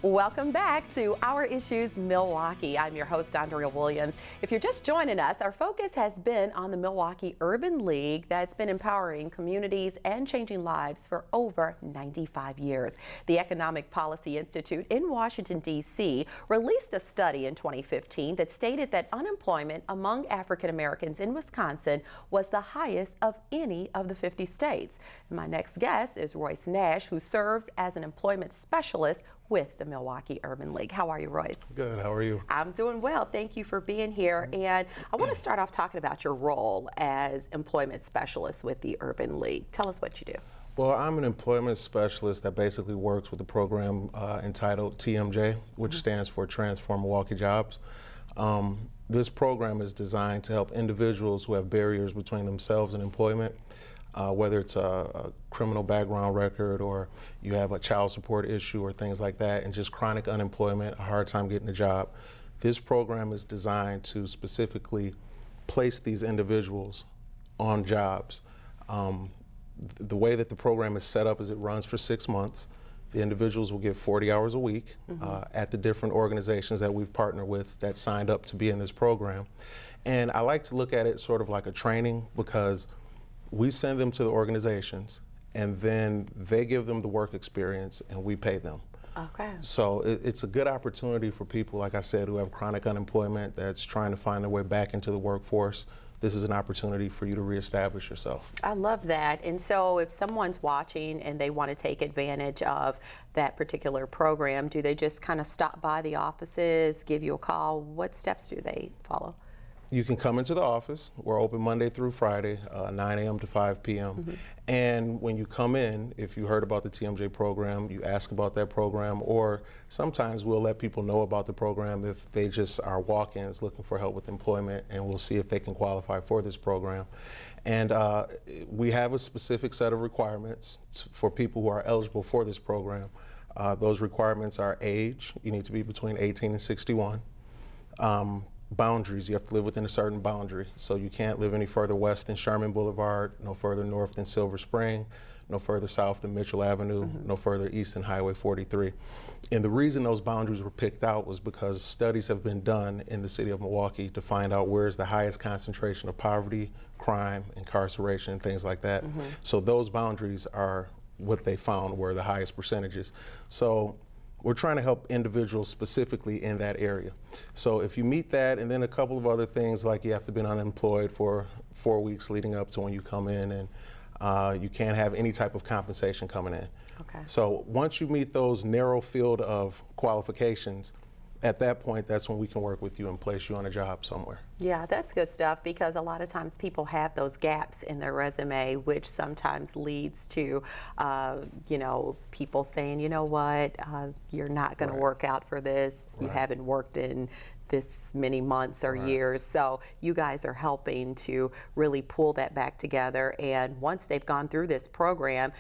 Welcome back to Our Issues Milwaukee. I'm your host, Andrea Williams. If you're just joining us, our focus has been on the Milwaukee Urban League that's been empowering communities and changing lives for over 95 years. The Economic Policy Institute in Washington, D.C. released a study in 2015 that stated that unemployment among African Americans in Wisconsin was the highest of any of the 50 states. My next guest is Royce Nash, who serves as an employment specialist with the Milwaukee Urban League. How are you, Royce? Good, how are you? I'm doing well. Thank you for being here. And I want to start off talking about your role as employment specialist with the Urban League. Tell us what you do. Well, I'm an employment specialist that basically works with a program entitled TMJ, which stands for Transform Milwaukee Jobs. This program is designed to help individuals who have barriers between themselves and employment, whether it's a criminal background record or you have a child support issue or things like that, and just chronic unemployment, a hard time getting a job. This program is designed to specifically place these individuals on jobs. The way that the program is set up is it runs for 6 months. The individuals will get 40 hours a week at the different organizations that we've partnered with that signed up to be in this program. And I like to look at it sort of like a training, because we send them to the organizations and then they give them the work experience and we pay them. Okay. So it's a good opportunity for people, like I said, who have chronic unemployment that's trying to find their way back into the workforce. This is an opportunity for you to reestablish yourself. I love that. And so if someone's watching and they want to take advantage of that particular program, do they just kind of stop by the offices, give you a call? What steps do they follow? You can come into the office. We're open Monday through Friday, 9 a.m. to 5 p.m. And when you come in, if you heard about the TMJ program, you ask about that program, or sometimes we'll let people know about the program if they just are walk-ins looking for help with employment, and we'll see if they can qualify for this program. And we have a specific set of requirements for people who are eligible for this program. Those requirements are age. You need to be between 18 and 61. Boundaries, you have to live within a certain boundary. So you can't live any further west than Sherman Boulevard, no further north than Silver Spring, no further south than Mitchell Avenue, no further east than Highway 43. And the reason those boundaries were picked out was because studies have been done in the city of Milwaukee to find out where's the highest concentration of poverty, crime, incarceration, and things like that. So those boundaries are what they found were the highest percentages. So we're trying to help individuals specifically in that area. So if you meet that, and then a couple of other things, like you have to be unemployed for 4 weeks leading up to when you come in, and you can't have any type of compensation coming in. Okay. So once you meet those narrow field of qualifications, at that point, that's when we can work with you and place you on a job somewhere. Yeah, that's good stuff, because a lot of times people have those gaps in their resume, which sometimes leads to, you know, people saying, you know what, you're not going to work out for this. You haven't worked in this many months or years. So you guys are helping to really pull that back together. And once they've gone through this program,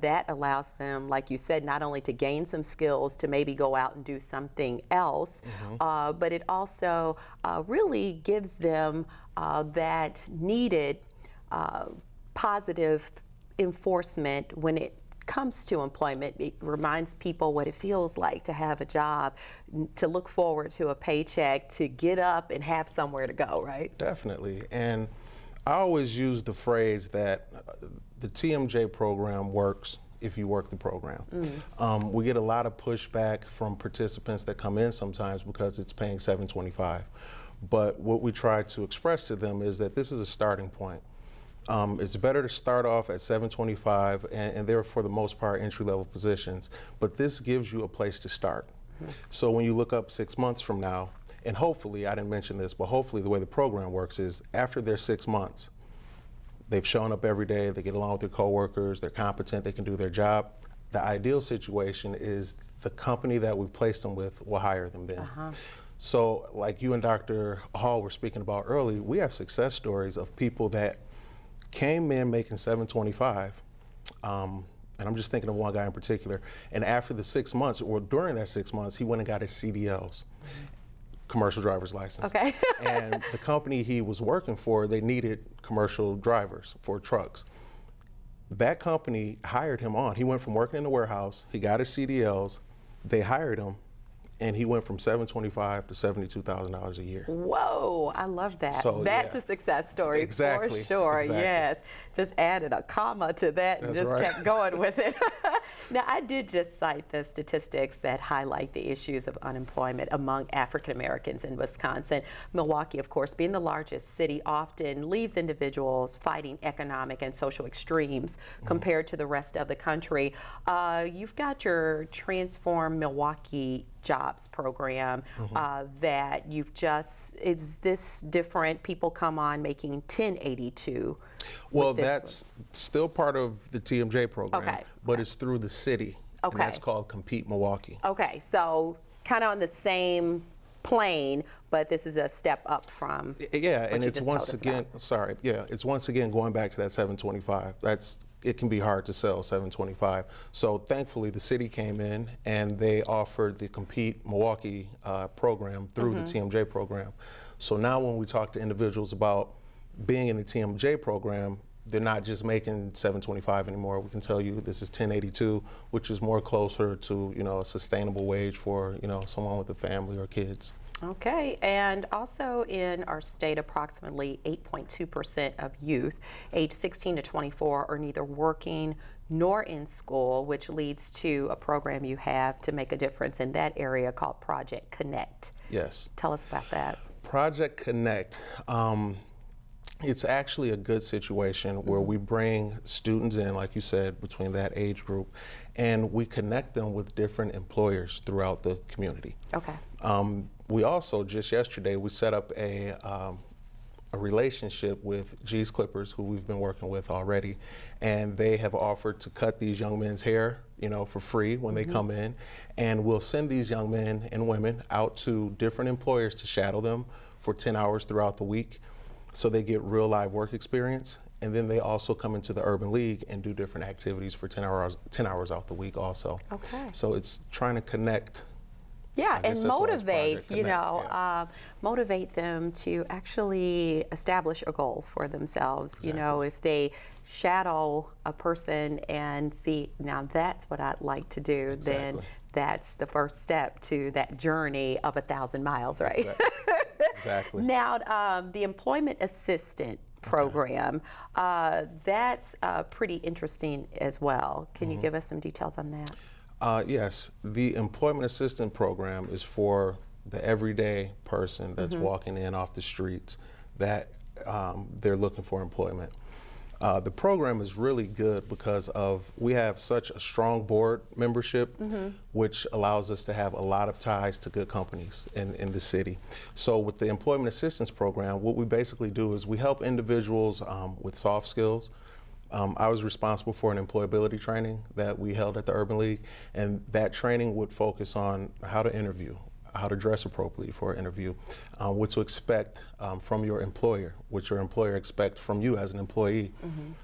that allows them, like you said, not only to gain some skills to maybe go out and do something else, but it also really gives them that needed positive enforcement when it comes to employment. It reminds people what it feels like to have a job, to look forward to a paycheck, to get up and have somewhere to go, right? Definitely. And I always use the phrase that the TMJ program works if you work the program. We get a lot of pushback from participants that come in sometimes because it's paying $725. But what we try to express to them is that this is a starting point. It's better to start off at $725, and they're, for the most part, entry-level positions. But this gives you a place to start. So when you look up 6 months from now, and hopefully, I didn't mention this, but hopefully the way the program works is after their 6 months, they've shown up every day, they get along with their coworkers, they're competent, they can do their job. The ideal situation is the company that we've placed them with will hire them then. So like you and Dr. Hall were speaking about earlier, we have success stories of people that came in making $725, and I'm just thinking of one guy in particular, and after the 6 months, or during that 6 months, he went and got his CDLs, commercial driver's license. Okay. And the company he was working for, they needed commercial drivers for trucks. That company hired him on. He went from working in the warehouse, he got his CDLs, They hired him, and he went from $725 to $72,000 a year. Whoa, I love that. So, That's yeah. a success story Exactly, for sure. exactly. Yes, just added a comma to that and That's just right. kept going with it. Now, I did just cite the statistics that highlight the issues of unemployment among African Americans in Wisconsin. Milwaukee, of course, being the largest city, often leaves individuals fighting economic and social extremes compared to the rest of the country. You've got your Transform Milwaukee Jobs program that you've just, is this different? People come on making 1082. Well, that's still part of the TMJ program, Okay. but it's through the city. Okay. And that's called Compete Milwaukee. Okay, so kind of on the same plane, but this is a step up from Yeah, what and you it's just once told us again, about. sorry, yeah, it's once again going back to that 725. It can be hard to sell 725. So thankfully the city came in and they offered the Compete Milwaukee program through the TMJ program. So now when we talk to individuals about being in the TMJ program, they're not just making 725 anymore. We can tell you this is 1082, which is more closer to, a sustainable wage for, someone with a family or kids. Okay, and also in our state, approximately 8.2% of youth age 16 to 24 are neither working nor in school, which leads to a program you have to make a difference in that area called Project Connect. Yes. Tell us about that. Project Connect, it's actually a good situation where we bring students in, like you said, between that age group, and we connect them with different employers throughout the community. Okay. We also, just yesterday, we set up a relationship with G's Clippers, who we've been working with already, and they have offered to cut these young men's hair, for free when they come in, and we'll send these young men and women out to different employers to shadow them for 10 hours throughout the week, so they get real live work experience, and then they also come into the Urban League and do different activities for 10 hours out the week also. Okay. So it's trying to connect. Yeah, and that's why it's motivate, Project Connect, motivate them to actually establish a goal for themselves. Exactly. If they shadow a person and see, now that's what I'd like to do, then Exactly. that's the first step to that journey of 1,000 miles, right? Exactly. Now, the Employment Assistant program, that's pretty interesting as well. Can you give us some details on that? Yes, the Employment Assistant Program is for the everyday person that's walking in off the streets that they're looking for employment. The program is really good because we have such a strong board membership, which allows us to have a lot of ties to good companies in the city. So with the Employment Assistance Program, what we basically do is we help individuals with soft skills. I was responsible for an employability training that we held at the Urban League, and that training would focus on how to interview, how to dress appropriately for an interview, what to expect from your employer, what your employer expects from you as an employee.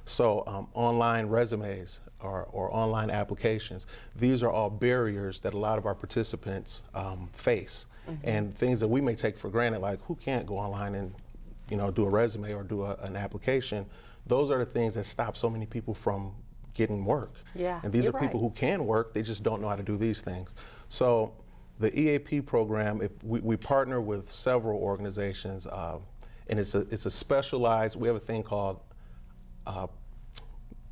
So online resumes or online applications, these are all barriers that a lot of our participants face, and things that we may take for granted, like who can't go online and do a resume or do an application. Those are the things that stop so many people from getting work. Yeah, and these are you're people right. who can work, they just don't know how to do these things. So the EAP program, we partner with several organizations, and it's a specialized, we have a thing called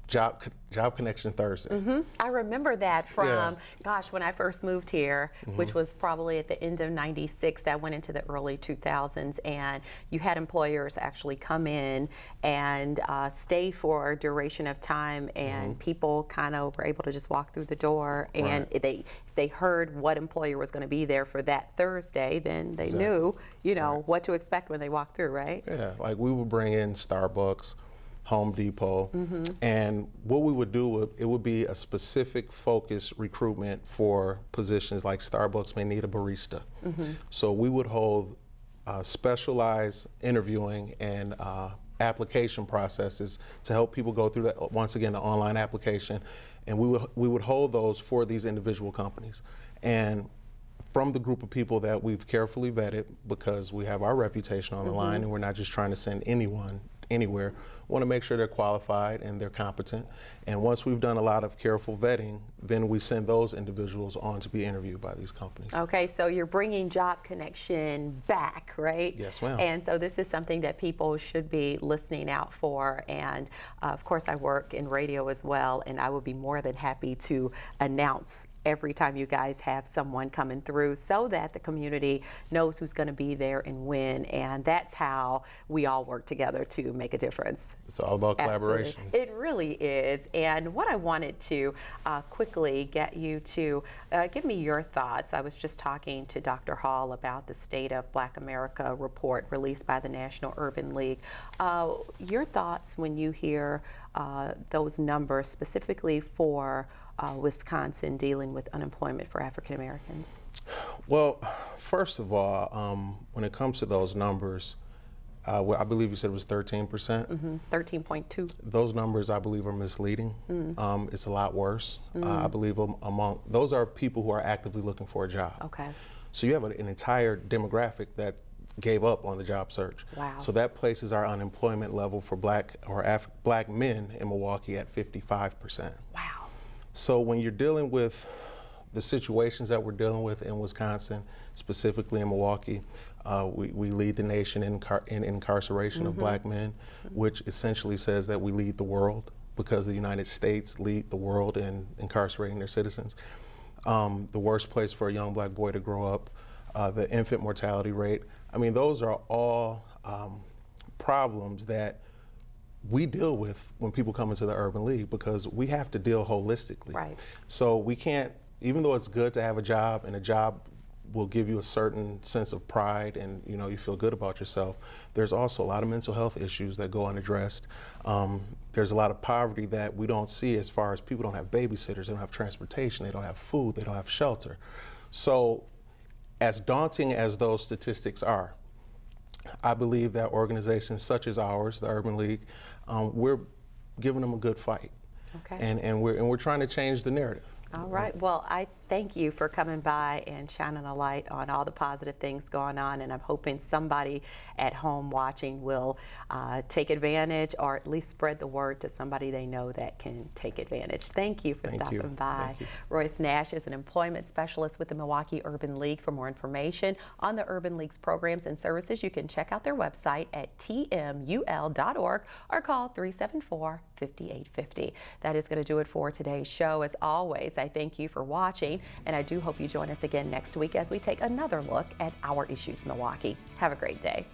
Job Connection Thursday. I remember that from, Yeah. gosh, when I first moved here, which was probably at the end of '96, that went into the early 2000s, and you had employers actually come in and stay for a duration of time, and people kind of were able to just walk through the door, and Right. they heard what employer was going to be there for that Thursday, then they knew, what to expect when they walked through, right? Yeah, like we would bring in Starbucks, Home Depot, and what we would do, it would be a specific focus recruitment for positions like Starbucks may need a barista. So we would hold specialized interviewing and application processes to help people go through that, once again, the online application, and we would hold those for these individual companies. And from the group of people that we've carefully vetted, because we have our reputation on the line and we're not just trying to send anyone anywhere, want to make sure they're qualified and they're competent. And once we've done a lot of careful vetting, then we send those individuals on to be interviewed by these companies. Okay, so you're bringing Job Connection back, right? Yes, ma'am. And so this is something that people should be listening out for. And of course, I work in radio as well, and I would be more than happy to announce every time you guys have someone coming through so that the community knows who's going to be there and when, and that's how we all work together to make a difference. It's all about collaboration. It really is. And what I wanted to quickly get you to give me your thoughts. I was just talking to Dr. Hall about the State of Black America report released by the National Urban League. Your thoughts when you hear those numbers specifically for Wisconsin dealing with unemployment for African Americans? Well, first of all, when it comes to those numbers, I believe you said it was 13%. 13.2. Those numbers, I believe, are misleading. It's a lot worse. I believe among those are people who are actively looking for a job. Okay. So you have an entire demographic that gave up on the job search. Wow. So that places our unemployment level for black men in Milwaukee at 55%. Wow. So when you're dealing with the situations that we're dealing with in Wisconsin, specifically in Milwaukee, we lead the nation in incarceration of black men, which essentially says that we lead the world because the United States lead the world in incarcerating their citizens. The worst place for a young black boy to grow up, the infant mortality rate. I mean, those are all problems that we deal with when people come into the Urban League because we have to deal holistically. Right. So we can't, even though it's good to have a job and a job will give you a certain sense of pride and you feel good about yourself, there's also a lot of mental health issues that go unaddressed. There's a lot of poverty that we don't see as far as people don't have babysitters, they don't have transportation, they don't have food, they don't have shelter. So as daunting as those statistics are, I believe that organizations such as ours, the Urban League, we're giving them a good fight. Okay. And we're trying to change the narrative. All right. Well, I thank you for coming by and shining a light on all the positive things going on, and I'm hoping somebody at home watching will take advantage or at least spread the word to somebody they know that can take advantage. Thank you for stopping by. Thank you. Royce Nash is an employment specialist with the Milwaukee Urban League. For more information on the Urban League's programs and services, you can check out their website at tmul.org or call 374-5850. That is going to do it for today's show. As always, I thank you for watching, and I do hope you join us again next week as we take another look at our issues Milwaukee. Have a great day.